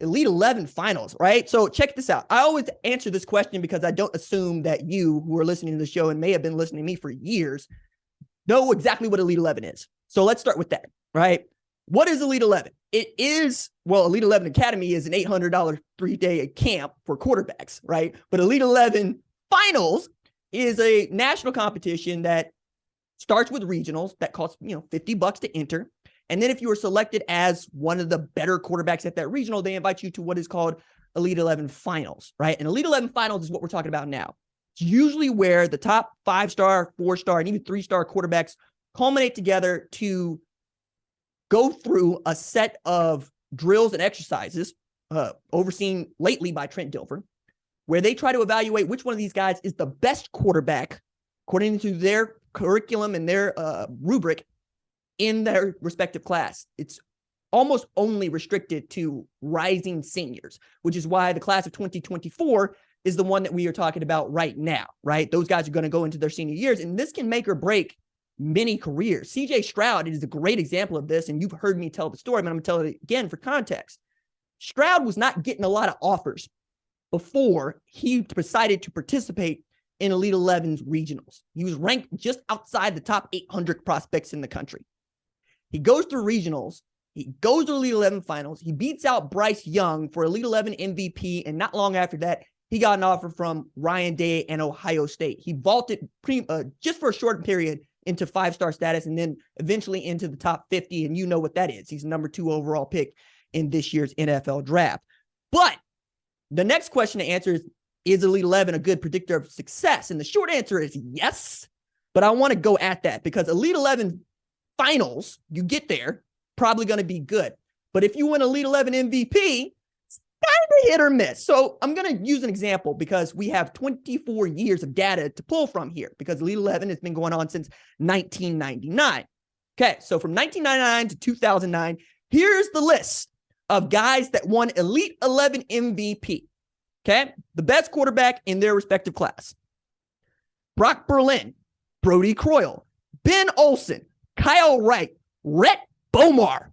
Elite 11 finals, right? So check this out. I always answer this question because I don't assume that you who are listening to the show and may have been listening to me for years know exactly what Elite 11 is. So let's start with that, right? What is Elite 11? It is, well, Elite 11 Academy is an $800 3-day camp for quarterbacks, right? But Elite 11 Finals is a national competition that starts with regionals that costs, $50 to enter. And then if you were selected as one of the better quarterbacks at that regional, they invite you to what is called Elite 11 Finals, right? And Elite 11 Finals is what we're talking about now. It's usually where the top 5-star, 4-star, and even 3-star quarterbacks culminate together to go through a set of drills and exercises overseen lately by Trent Dilfer, where they try to evaluate which one of these guys is the best quarterback according to their curriculum and their rubric in their respective class. It's almost only restricted to rising seniors, which is why the class of 2024 is the one that we are talking about right now, right? Those guys are going to go into their senior years, and this can make or break many careers. CJ Stroud is a great example of this, and you've heard me tell the story, but I'm going to tell it again for context. Stroud was not getting a lot of offers before he decided to participate in Elite 11's regionals. He was ranked just outside the top 800 prospects in the country. He goes through regionals. He goes to Elite 11 finals. He beats out Bryce Young for Elite 11 MVP. And not long after that, he got an offer from Ryan Day and Ohio State. He vaulted just for a short period into 5-star status and then eventually into the top 50. And you know what that is. He's the number 2 overall pick in this year's NFL draft. But the next question to answer is Elite 11 a good predictor of success? And the short answer is yes. But I want to go at that because Elite 11 finals, you get there, probably going to be good. But if you win Elite 11 MVP, it's kind of hit or miss. So I'm going to use an example because we have 24 years of data to pull from here because Elite 11 has been going on since 1999. Okay, so from 1999 to 2009, here's the list of guys that won Elite 11 MVP. Okay, the best quarterback in their respective class. Brock Berlin, Brody Croyle, Ben Olsen, Kyle Wright, Rhett Bomar,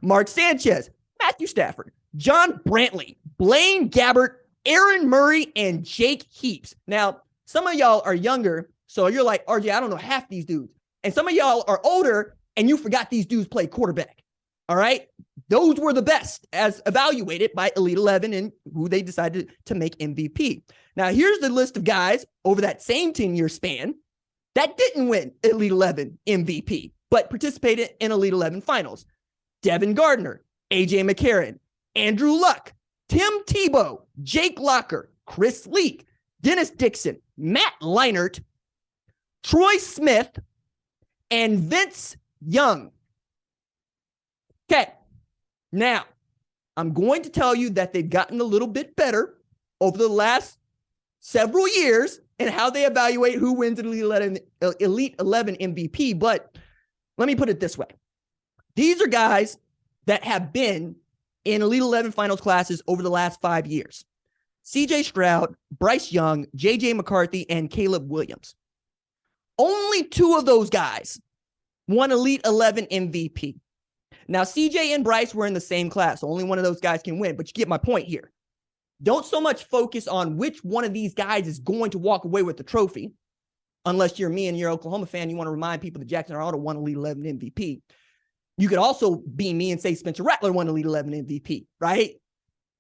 Mark Sanchez, Matthew Stafford, John Brantley, Blaine Gabbert, Aaron Murray, and Jake Heaps. Now, some of y'all are younger, so you're like, RJ, I don't know half these dudes. And some of y'all are older, and you forgot these dudes play quarterback. All right? Those were the best as evaluated by Elite 11 and who they decided to make MVP. Now, here's the list of guys over that same 10-year span that didn't win Elite 11 MVP, but participated in Elite 11 finals. Devin Gardner, AJ McCarron, Andrew Luck, Tim Tebow, Jake Locker, Chris Leak, Dennis Dixon, Matt Leinart, Troy Smith, and Vince Young. Okay, now I'm going to tell you that they've gotten a little bit better over the last several years in how they evaluate who wins an Elite 11 MVP, but let me put it this way. These are guys that have been in Elite 11 finals classes over the last 5 years. CJ Stroud, Bryce Young, JJ McCarthy, and Caleb Williams. Only 2 of those guys won Elite 11 MVP. Now, CJ and Bryce were in the same class. So only one of those guys can win, but you get my point here. Don't so much focus on which one of these guys is going to walk away with the trophy. Unless you're me and you're an Oklahoma fan, you want to remind people that Jackson Arnold won Elite 11 MVP. You could also be me and say Spencer Rattler won Elite 11 MVP, right?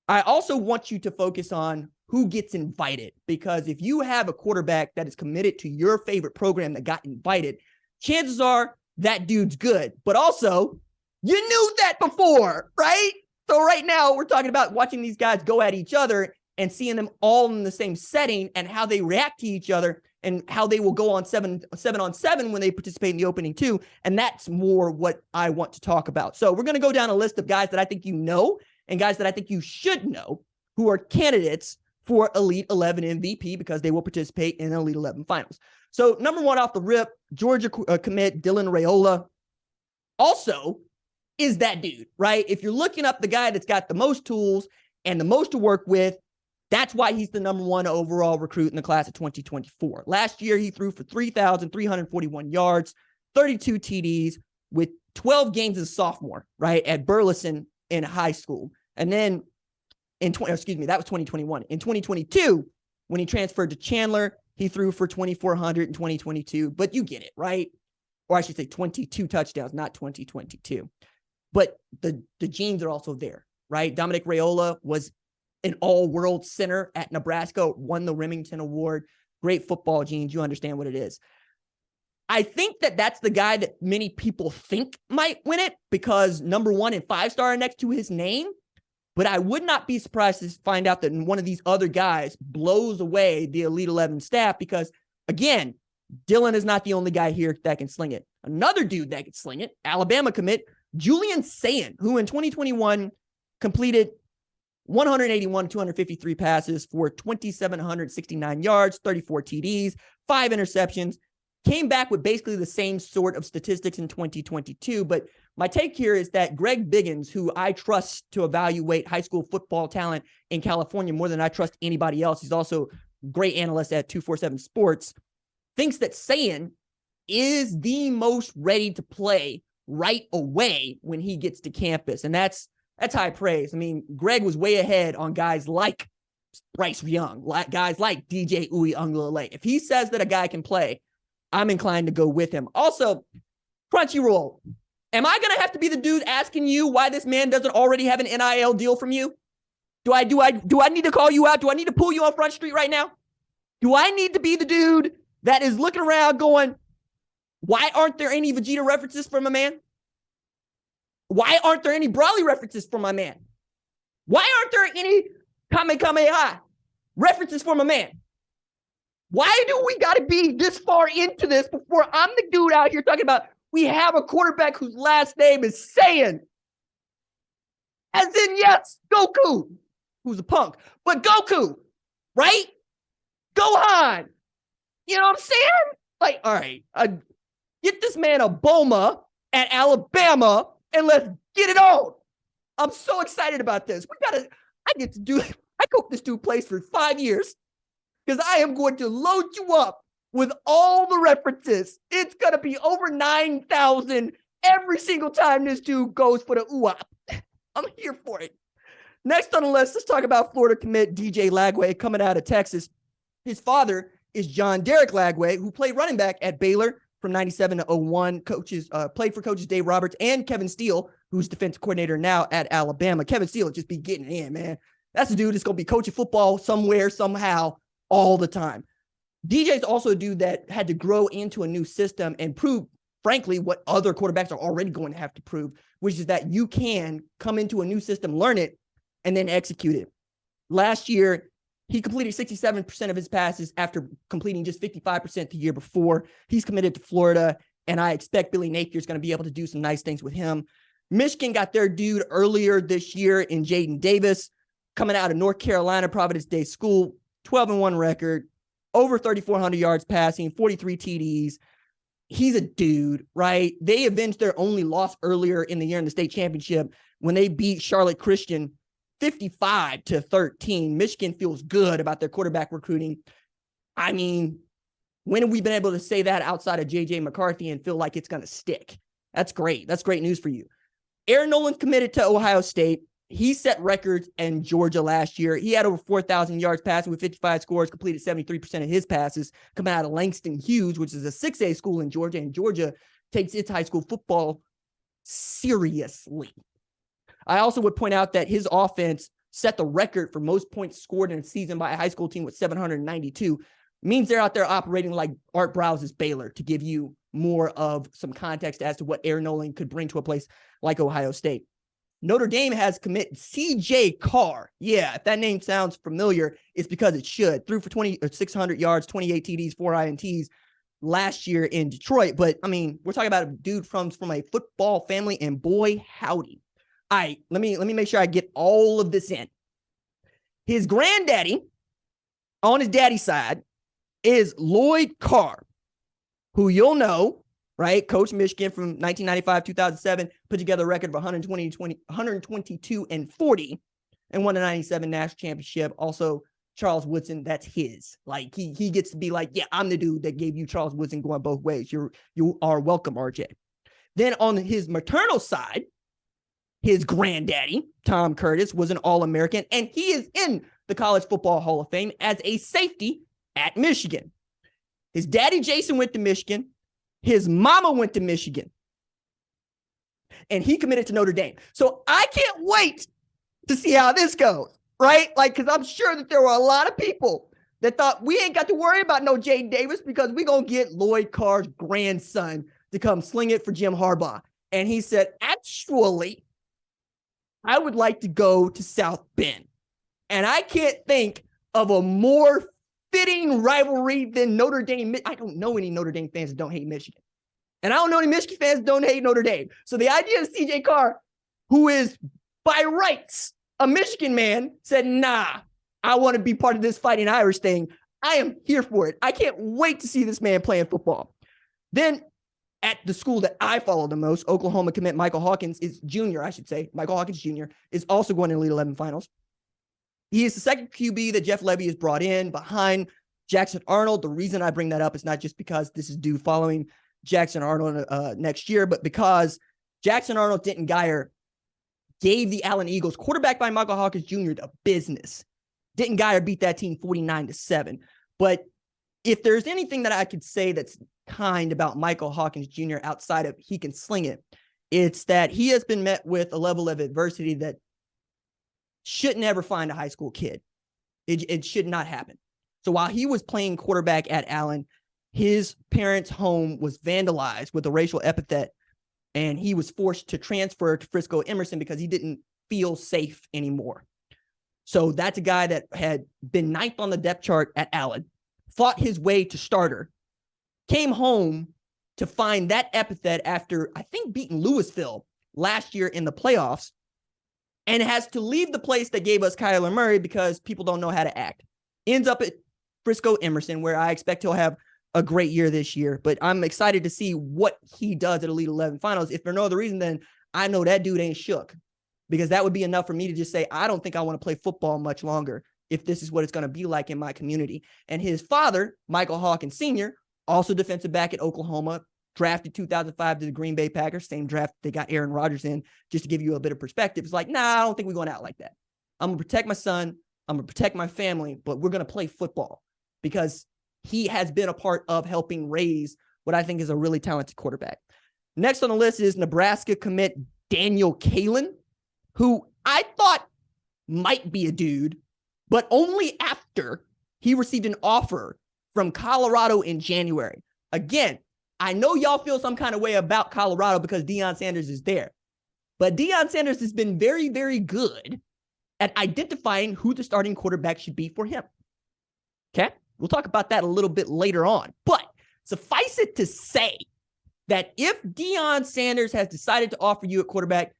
I also want you to focus on who gets invited, because if you have a quarterback that is committed to your favorite program that got invited, chances are that dude's good. But also, you knew that before, right? So right now we're talking about watching these guys go at each other and seeing them all in the same setting and how they react to each other and how they will go on 7-on-7 when they participate in the opening 2. And that's more what I want to talk about. So we're going to go down a list of guys that I think you know and guys that I think you should know who are candidates for Elite 11 MVP because they will participate in Elite 11 finals. So number 1 off the rip, Georgia commit Dylan Raiola also is that dude, right? If you're looking up the guy that's got the most tools and the most to work with, that's why he's the number 1 overall recruit in the class of 2024. Last year, he threw for 3,341 yards, 32 TDs with 12 games as a sophomore, right, at Burleson in high school. And then that was 2021. In 2022, when he transferred to Chandler, he threw for 2,400 in 2022, but you get it, right? Or I should say 22 touchdowns, not 2022. But the genes are also there, right? Dylan Raiola was an all-world center at Nebraska, won the Remington Award. Great football genes. You understand what it is. I think that's the guy that many people think might win it because number 1 and 5-star are next to his name. But I would not be surprised to find out that one of these other guys blows away the Elite 11 staff because, again, Dylan is not the only guy here that can sling it. Another dude that can sling it, Alabama commit, Julian Sayin, who in 2021 completed 253 passes for 2,769 yards, 34 TDs, 5 interceptions, came back with basically the same sort of statistics in 2022. But my take here is that Greg Biggins, who I trust to evaluate high school football talent in California more than I trust anybody else, he's also a great analyst at 247 Sports, thinks that Sayin is the most ready to play right away when he gets to campus. And that's high praise. I mean, Greg was way ahead on guys like Bryce Young, guys like DJ Uiagalelei. If he says that a guy can play, I'm inclined to go with him. Also, Crunchyroll. Am I going to have to be the dude asking you why this man doesn't already have an NIL deal from you? Do I need to call you out? Do I need to pull you on Front Street right now? Do I need to be the dude that is looking around going, why aren't there any Vegeta references from my man? Why aren't there any Brawley references from my man? Why aren't there any Kamehameha references for my man? Why do we got to be this far into this before I'm the dude out here talking about we have a quarterback whose last name is Saiyan? As in, yes, Goku, who's a punk, but Goku, right? Gohan. You know what I'm saying? Like, all right, get this man a Boma at Alabama and let's get it on. I'm so excited about this. I hope this dude plays for 5 years because I am going to load you up with all the references. It's going to be over 9,000 every single time this dude goes for the UAP. I'm here for it. Next on the list, let's talk about Florida commit DJ Lagway coming out of Texas. His father is John Derek Lagway, who played running back at Baylor from 97 to 01. Played for coaches Dave Roberts and Kevin Steele, who's defensive coordinator now at Alabama. Kevin Steele just be getting it in, man. That's a dude that's going to be coaching football somewhere, somehow, all the time. DJ's also a dude that had to grow into a new system and prove, frankly, what other quarterbacks are already going to have to prove, which is that you can come into a new system, learn it, and then execute it. Last year, he completed 67% of his passes after completing just 55% the year before. He's committed to Florida, and I expect Billy Napier's going to be able to do some nice things with him. Michigan got their dude earlier this year in Jaden Davis, coming out of North Carolina Providence Day School, 12-1 record, over 3,400 yards passing, 43 TDs. He's a dude, right? They avenged their only loss earlier in the year in the state championship when they beat Charlotte Christian 55-13. Michigan feels good about their quarterback recruiting. I mean, when have we been able to say that outside of J.J. McCarthy and feel like it's going to stick? That's great. That's great news for you. Air Noland committed to Ohio State. He set records in Georgia last year. He had over 4,000 yards passing with 55 scores, completed 73% of his passes, coming out of Langston Hughes, which is a 6A school in Georgia, and Georgia takes its high school football seriously. I also would point out that his offense set the record for most points scored in a season by a high school team with 792. Means they're out there operating like Art Browse's Baylor, to give you more of some context as to what Air Noland could bring to a place like Ohio State. Notre Dame has committed CJ Carr. Yeah, if that name sounds familiar, it's because it should. Threw for 600 yards, 28 TDs, 4 INTs last year in Detroit. But, I mean, we're talking about a dude from a football family, and boy, howdy. All right, let me make sure I get all of this in. His granddaddy, on his daddy's side, is Lloyd Carr, who you'll know, right? Coach Michigan from 1995, 2007, put together a record of 122-40 and won the 97 national championship. Also, Charles Woodson, that's his. Like, he gets to be like, yeah, I'm the dude that gave you Charles Woodson going both ways. You are welcome, RJ. Then on his maternal side, His granddaddy, Tom Curtis, was an All-American, and he is in the College Football Hall of Fame as a safety at Michigan. His daddy, Jason, went to Michigan. His mama went to Michigan. And he committed to Notre Dame. So I can't wait to see how this goes, right? Like, because I'm sure that there were a lot of people that thought we ain't got to worry about no Jaden Davis because we're going to get Lloyd Carr's grandson to come sling it for Jim Harbaugh. And he said, actually, I would like to go to South Bend. And I can't think of a more fitting rivalry than Notre Dame. I don't know any Notre Dame fans that don't hate Michigan. And I don't know any Michigan fans that don't hate Notre Dame. So the idea of CJ Carr, who is by rights a Michigan man, said, nah, I want to be part of this Fighting Irish thing. I am here for it. I can't wait to see this man playing football. Then at the school that I follow the most, Oklahoma commit Michael Hawkins is junior, I should say. Michael Hawkins Jr. is also going to Elite 11 finals. He is the second QB that Jeff Lebby has brought in behind Jackson Arnold. The reason I bring that up is not just because this is due following Jackson Arnold next year, but because Jackson Arnold, Denton Guyer gave the Allen Eagles, quarterback by Michael Hawkins Jr., the business. Denton Guyer beat that team 49-7. But if there's anything that I could say that's kind about Michael Hawkins Jr. outside of he can sling it, it's that he has been met with a level of adversity that shouldn't ever find a high school kid. It should not happen. So while he was playing quarterback at Allen, his parents' home was vandalized with a racial epithet, and he was forced to transfer to Frisco Emerson because he didn't feel safe anymore. So that's a guy that had been ninth on the depth chart at Allen, fought his way to starter, came home to find that epithet after, I think, beating Louisville last year in the playoffs, and has to leave the place that gave us Kyler Murray because people don't know how to act. Ends up at Frisco Emerson, where I expect he'll have a great year this year, but I'm excited to see what he does at Elite 11 finals. If for no other reason, then I know that dude ain't shook, because that would be enough for me to just say, I don't think I want to play football much longer if this is what it's going to be like in my community. And his father, Michael Hawkins Sr., also defensive back at Oklahoma, drafted 2005 to the Green Bay Packers, same draft they got Aaron Rodgers in, just to give you a bit of perspective. It's like, nah, I don't think we're going out like that. I'm going to protect my son. I'm going to protect my family, but we're going to play football because he has been a part of helping raise what I think is a really talented quarterback. Next on the list is Nebraska commit Daniel Kaelin, who I thought might be a dude, but only after he received an offer from Colorado in January. Again, I know y'all feel some kind of way about Colorado because Deion Sanders is there, but Deion Sanders has been very, very good at identifying who the starting quarterback should be for him. Okay? We'll talk about that a little bit later on, but suffice it to say that if Deion Sanders has decided to offer you a quarterback,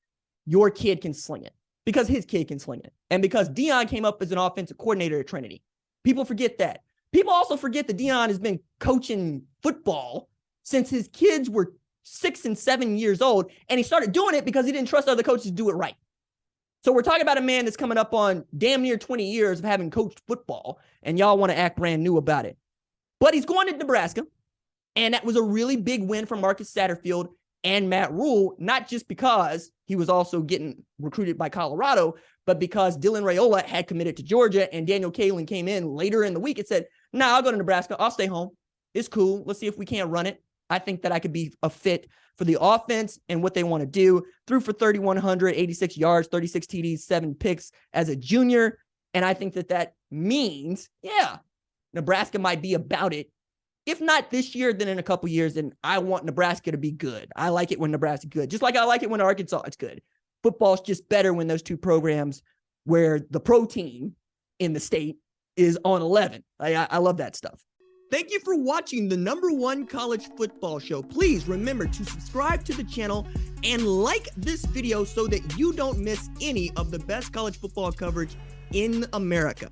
your kid can sling it because his kid can sling it. And because Deion came up as an offensive coordinator at Trinity. People forget that. People also forget that Deion has been coaching football since his kids were 6 and 7 years old, and he started doing it because he didn't trust other coaches to do it right. So we're talking about a man that's coming up on damn near 20 years of having coached football, and y'all want to act brand new about it. But he's going to Nebraska, and that was a really big win for Marcus Satterfield and Matt Rule, not just because he was also getting recruited by Colorado, but because Dylan Raiola had committed to Georgia, and Daniel Kaelin came in later in the week and said, nah, I'll go to Nebraska. I'll stay home. It's cool. Let's see if we can't run it. I think that I could be a fit for the offense and what they want to do. Threw for 3,186 yards, 36 TDs, 7 picks as a junior. And I think that that means, yeah, Nebraska might be about it. If not this year, then in a couple years, and I want Nebraska to be good. I like it when Nebraska's good, just like I like it when Arkansas is good. Football's just better when those two programs where the pro team in the state is on 11. I love that stuff. Thank you for watching the #1 college football show. Please remember to subscribe to the channel and like this video so that you don't miss any of the best college football coverage in America.